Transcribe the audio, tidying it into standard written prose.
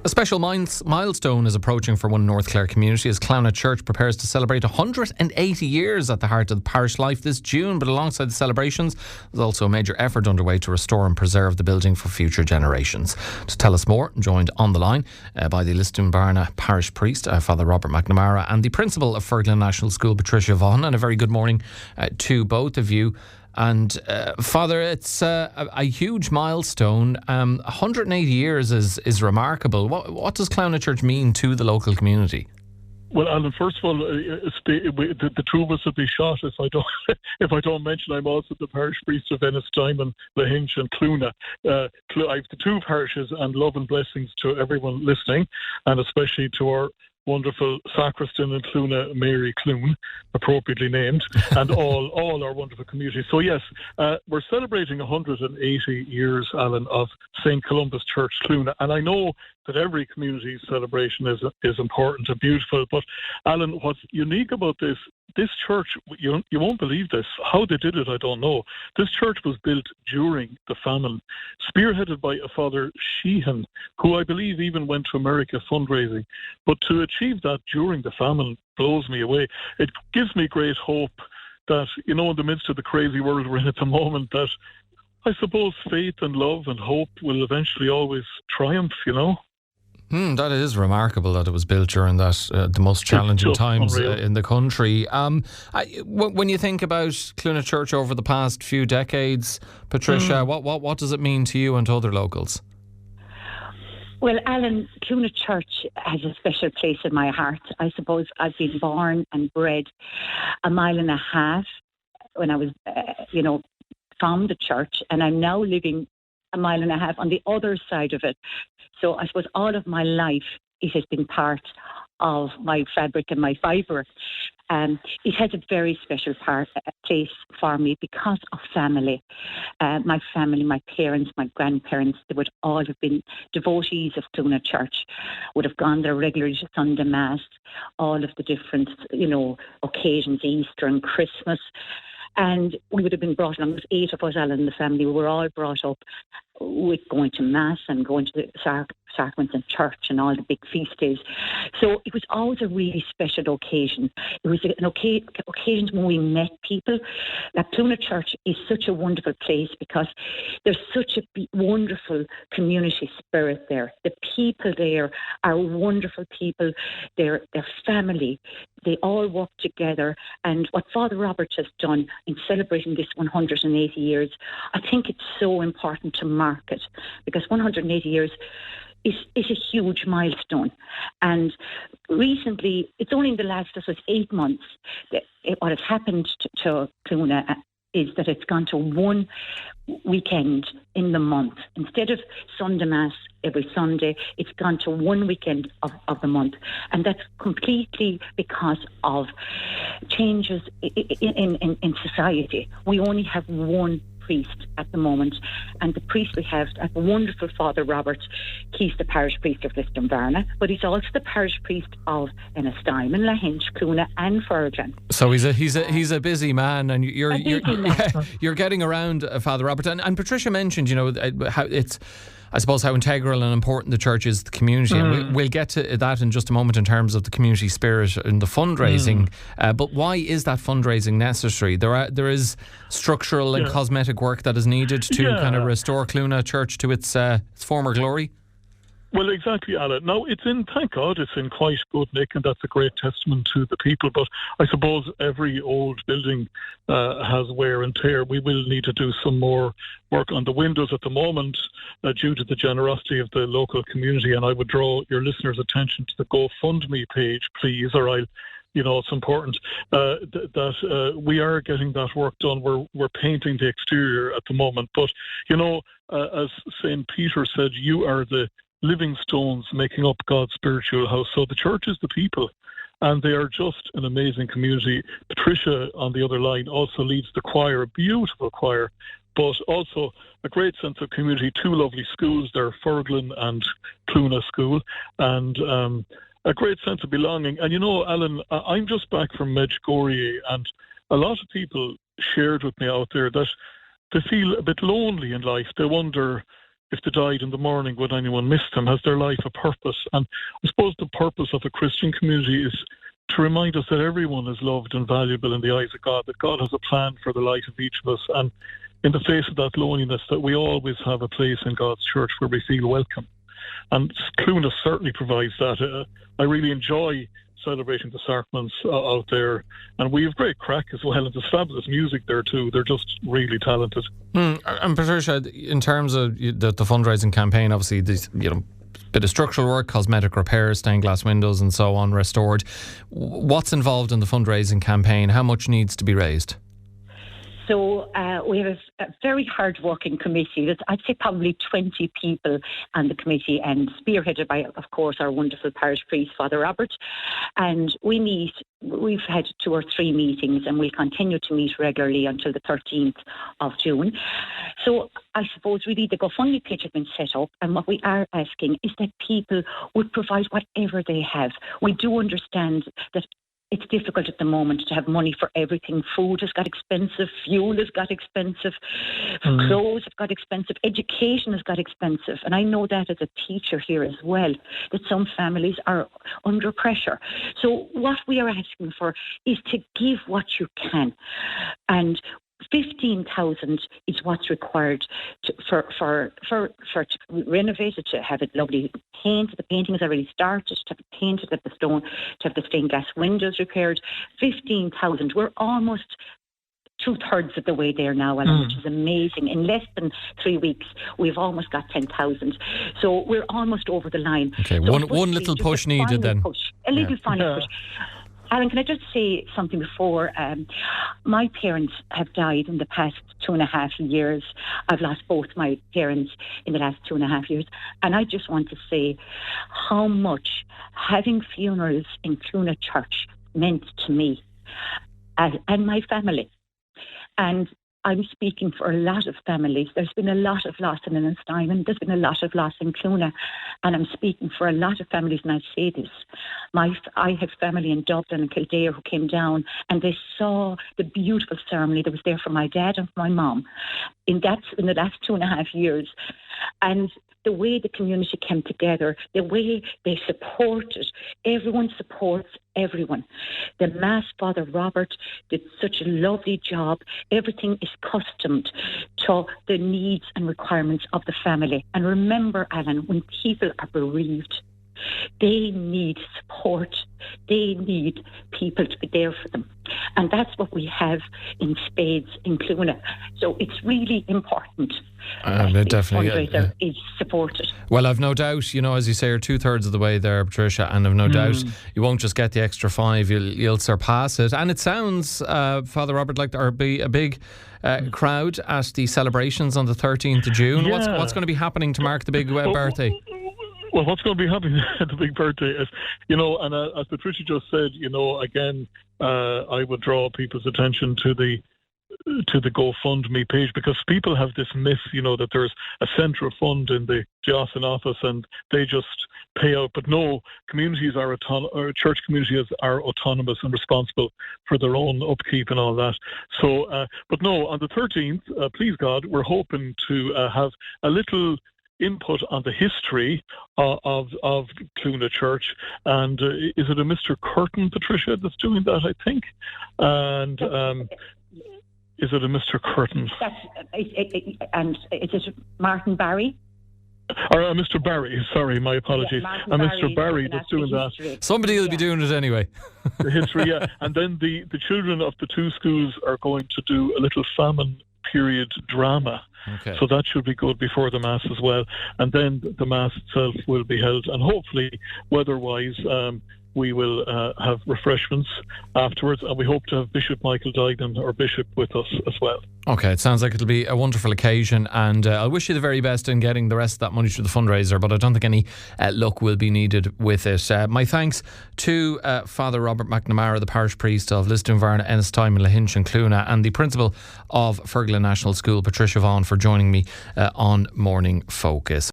A special milestone is approaching for one North Clare community as Clouna Church prepares to celebrate 180 years at the heart of the parish life this June. But alongside the celebrations, there's also a major effort underway to restore and preserve the building for future generations. To tell us more, I'm joined on the line by the Ennistymon parish priest, Father Robert McNamara, and the principal of Furglan National School, Patricia Vaughan. And a very good morning to both of you. And Father, it's a huge milestone. 180 years is remarkable. What does Clouna Church mean to the local community? Well, Alan, first of all, the two of us would be shot if I don't mention I'm also the parish priest of Ennistymon, Lahinch and Clouna. I have the two parishes, and love and blessings to everyone listening, and especially to our wonderful sacristan in Clouna, Mary Cloune, appropriately named, and all our wonderful community. So yes, we're celebrating 180 years, Alan, of St. Columba's Church, Clouna, and I know that every community celebration is important and beautiful, but Alan, what's unique about this church, you won't believe this. How they did it, I don't know. This church was built during the famine, spearheaded by a Father Sheehan, who I believe even went to America fundraising. But to achieve that during the famine blows me away. It gives me great hope that, in the midst of the crazy world we're in at the moment, that I suppose faith and love and hope will eventually always triumph, That is remarkable that it was built during that the most challenging times in the country. When you think about Clouna Church over the past few decades, Patricia, what does it mean to you and to other locals? Well, Alan, Clouna Church has a special place in my heart. I suppose I've been born and bred a mile and a half when I was, from the church, and I'm now living a mile and a half on the other side of it. So I suppose all of my life it has been part of my fabric and my fibre. It has a very special place for me because of family. My family, my parents, my grandparents, they would all have been devotees of Clouna Church, would have gone there regularly to Sunday Mass, all of the different, occasions, Easter and Christmas. And we would have been brought along, there's 8 of us, Alan, in the family. We were all brought up with going to Mass and going to the sacraments and church and all the big feast days. So it was always a really special occasion. It was an occasion when we met people. That Clouna Church is such a wonderful place because there's such a wonderful community spirit there. The people there are wonderful people. They're family. They all work together. And what Father Robert has done in celebrating this 180 years, I think it's so important to mark it, because 180 years is a huge milestone. And recently, it's only in the last 8 months, that what has happened to Clouna is that it's gone to one weekend in the month. Instead of Sunday Mass every Sunday, it's gone to one weekend of the month. And that's completely because of changes in society. We only have one priest at the moment, and the priest we have, a wonderful Father Robert, he's the parish priest of Ennistymon, but he's also the parish priest of Ennistymon, Lahinch, Clouna and Furglan. So he's a busy man, and you're getting around, Father Robert. And Patricia mentioned, how it's, I suppose, how integral and important the church is to the community. And we'll get to that in just a moment in terms of the community spirit and the fundraising. But why is that fundraising necessary? There is structural and cosmetic work that is needed to kind of restore Clouna Church to its former glory. Well, exactly, Alan. Now, thank God, it's in quite good nick, and that's a great testament to the people. But I suppose every old building has wear and tear. We will need to do some more work on the windows at the moment due to the generosity of the local community. And I would draw your listeners' attention to the GoFundMe page, please, or it's important that we are getting that work done. We're painting the exterior at the moment. But, as St. Peter said, you are the living stones making up God's spiritual house. So the church is the people, and they are just an amazing community. Patricia, on the other line, also leads the choir, a beautiful choir, but also a great sense of community. 2 lovely schools there, Furglan and Clouna School, and a great sense of belonging. And Alan, I'm just back from Medjugorje, and a lot of people shared with me out there that they feel a bit lonely in life. They wonder, if they died in the morning, would anyone miss them? Has their life a purpose? And I suppose the purpose of a Christian community is to remind us that everyone is loved and valuable in the eyes of God, that God has a plan for the life of each of us. And in the face of that loneliness, that we always have a place in God's church where we feel welcome. And Clouna certainly provides that. I really enjoy celebrating the sacraments out there, and we have great crack as well, and there's fabulous music there too. They're just really talented. And Patricia, in terms of the fundraising campaign, obviously these, bit of structural work, cosmetic repairs, stained glass windows and so on restored. What's involved in the fundraising campaign? How much needs to be raised? So we have a very hard-working committee. There's, I'd say, probably 20 people on the committee, and spearheaded by, of course, our wonderful parish priest, Father Robert. And we've had 2 or 3 meetings, and we'll continue to meet regularly until the 13th of June. So I suppose really the GoFundMe page has been set up, and what we are asking is that people would provide whatever they have. We do understand that it's difficult at the moment to have money for everything. Food has got expensive, fuel has got expensive, clothes have got expensive, education has got expensive. And I know that as a teacher here as well, that some families are under pressure. So what we are asking for is to give what you can. And 15,000 is what's required for to renovate it, to have it lovely painted. The painting is already started, to have it painted, to have the stained glass windows repaired. 15,000. We're almost 2/3 of the way there now, Alan, which is amazing. In less than 3 weeks, we've almost got 10,000. So we're almost over the line. Okay, so one little push needed then. A little final push. Alan, can I just say something before? My parents have died in the past 2.5 years. I've lost both my parents in the last 2.5 years. And I just want to say how much having funerals in Clouna Church meant to me and my family. And I'm speaking for a lot of families. There's been a lot of loss in Ennistymon. There's been a lot of loss in Clouna. And I'm speaking for a lot of families, and I say this. I have family in Dublin and Kildare who came down, and they saw the beautiful ceremony that was there for my dad and for my mum in the last 2.5 years. And the way the community came together, the way they supported, everyone supports everyone. The Mass, Father Robert, did such a lovely job. Everything is customed to the needs and requirements of the family. And remember, Alan, when people are bereaved, they need support. They need people to be there for them. And that's what we have in spades in Clouna. So it's really important that the fundraiser is supported. Well, I've no doubt, as you say, you're 2/3 of the way there, Patricia, and I've no doubt you won't just get the extra 5, you'll surpass it. And it sounds, Father Robert, like there'll be a big crowd at the celebrations on the 13th of June. Yeah. What's going to be happening to mark the big birthday? Well, what's going to be happening at the big birthday is, and as Patricia just said, again, I would draw people's attention to the GoFundMe page, because people have this myth, that there's a central fund in the diocesan office and they just pay out. But no, church communities are autonomous and responsible for their own upkeep and all that. So, but no, on the 13th, please God, we're hoping to have a little input on the history of Clouna Church. And is it a Mr. Curtin, Patricia, that's doing that, I think? And is it a Mr. Curtin? And is it Martin Barry? Or Mr. Barry, sorry, my apologies. Yeah, Mr. Barry that's doing that. Somebody will be doing it anyway. The history, yeah. And then the children of the 2 schools are going to do a little famine period drama. Okay. So that should be good before the Mass as well. And then the Mass itself will be held. And hopefully, weather-wise, we will have refreshments afterwards. And we hope to have Bishop Michael Duignan, our Bishop, with us as well. Okay, it sounds like it'll be a wonderful occasion. And I wish you the very best in getting the rest of that money to the fundraiser. But I don't think any luck will be needed with it. My thanks to Father Robert McNamara, the parish priest of Lisdoonvarna, Ennistymon, Lahinch and Clouna, and the principal of Furglan National School, Patricia Vaughan, for joining me on Morning Focus.